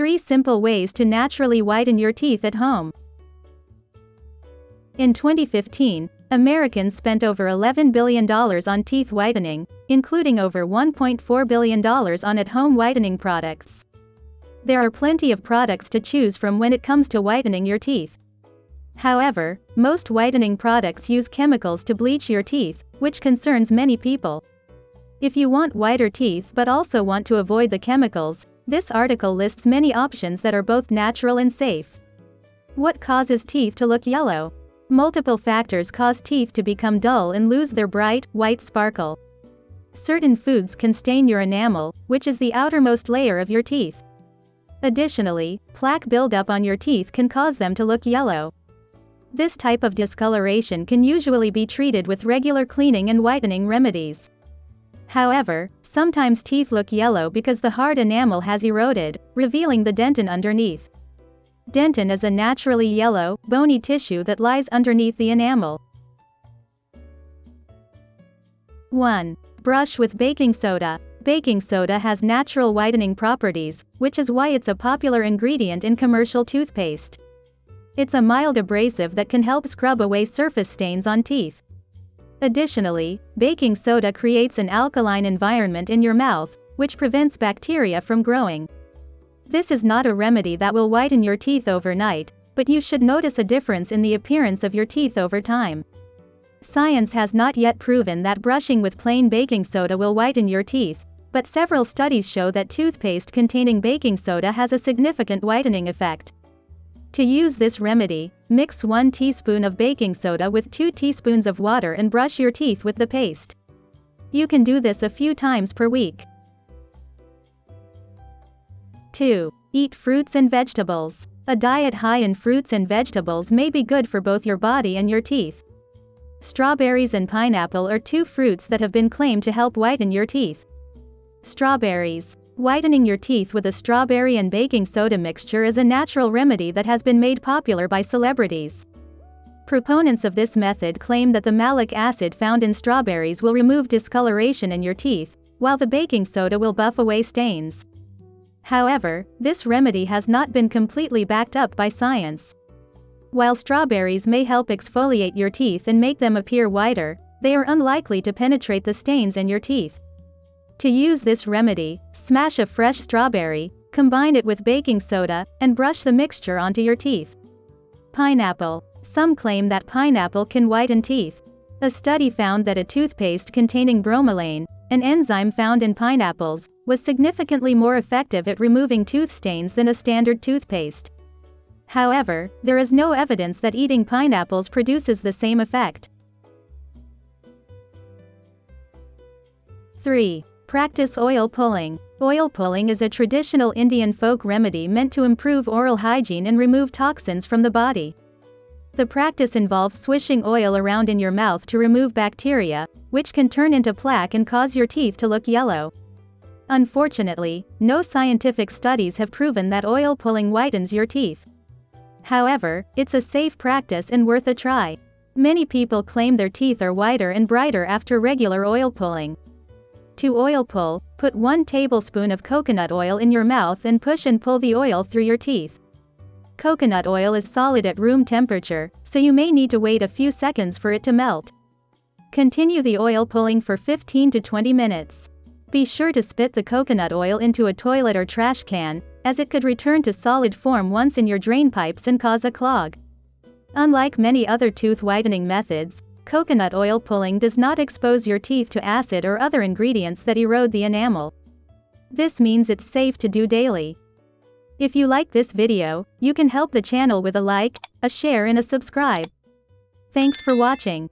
3 simple ways to naturally whiten your teeth at home. In 2015, Americans spent over $11 billion on teeth whitening, including over $1.4 billion on at-home whitening products. There are plenty of products to choose from when it comes to whitening your teeth. However, most whitening products use chemicals to bleach your teeth, which concerns many people. If you want whiter teeth but also want to avoid the chemicals, this article lists many options that are both natural and safe. What causes teeth to look yellow? Multiple factors cause teeth to become dull and lose their bright, white sparkle. Certain foods can stain your enamel, which is the outermost layer of your teeth. Additionally, plaque buildup on your teeth can cause them to look yellow. This type of discoloration can usually be treated with regular cleaning and whitening remedies. However, sometimes teeth look yellow because the hard enamel has eroded, revealing the dentin underneath. Dentin is a naturally yellow, bony tissue that lies underneath the enamel. 1. Brush with baking soda. Baking soda has natural whitening properties, which is why it's a popular ingredient in commercial toothpaste. It's a mild abrasive that can help scrub away surface stains on teeth. Additionally, baking soda creates an alkaline environment in your mouth, which prevents bacteria from growing. This is not a remedy that will whiten your teeth overnight, but you should notice a difference in the appearance of your teeth over time. Science has not yet proven that brushing with plain baking soda will whiten your teeth, but several studies show that toothpaste containing baking soda has a significant whitening effect. To use this remedy, mix 1 teaspoon of baking soda with 2 teaspoons of water and brush your teeth with the paste. You can do this a few times per week. 2. Eat fruits and vegetables. A diet high in fruits and vegetables may be good for both your body and your teeth. Strawberries and pineapple are 2 fruits that have been claimed to help whiten your teeth. Strawberries. Whitening your teeth with a strawberry and baking soda mixture is a natural remedy that has been made popular by celebrities. Proponents of this method claim that the malic acid found in strawberries will remove discoloration in your teeth, while the baking soda will buff away stains. However, this remedy has not been completely backed up by science. While strawberries may help exfoliate your teeth and make them appear whiter, they are unlikely to penetrate the stains in your teeth. To use this remedy, smash a fresh strawberry, combine it with baking soda, and brush the mixture onto your teeth. Pineapple. Some claim that pineapple can whiten teeth. A study found that a toothpaste containing bromelain, an enzyme found in pineapples, was significantly more effective at removing tooth stains than a standard toothpaste. However, there is no evidence that eating pineapples produces the same effect. 3. Practice oil pulling. Oil pulling is a traditional Indian folk remedy meant to improve oral hygiene and remove toxins from the body. The practice involves swishing oil around in your mouth to remove bacteria, which can turn into plaque and cause your teeth to look yellow. Unfortunately, no scientific studies have proven that oil pulling whitens your teeth. However, it's a safe practice and worth a try. Many people claim their teeth are whiter and brighter after regular oil pulling. To oil pull, put 1 tablespoon of coconut oil in your mouth and push and pull the oil through your teeth. Coconut oil is solid at room temperature, so you may need to wait a few seconds for it to melt. Continue the oil pulling for 15 to 20 minutes. Be sure to spit the coconut oil into a toilet or trash can, as it could return to solid form once in your drain pipes and cause a clog. Unlike many other tooth whitening methods, coconut oil pulling does not expose your teeth to acid or other ingredients that erode the enamel. This means it's safe to do daily. If you like this video, you can help the channel with a like, a share and a subscribe. Thanks for watching.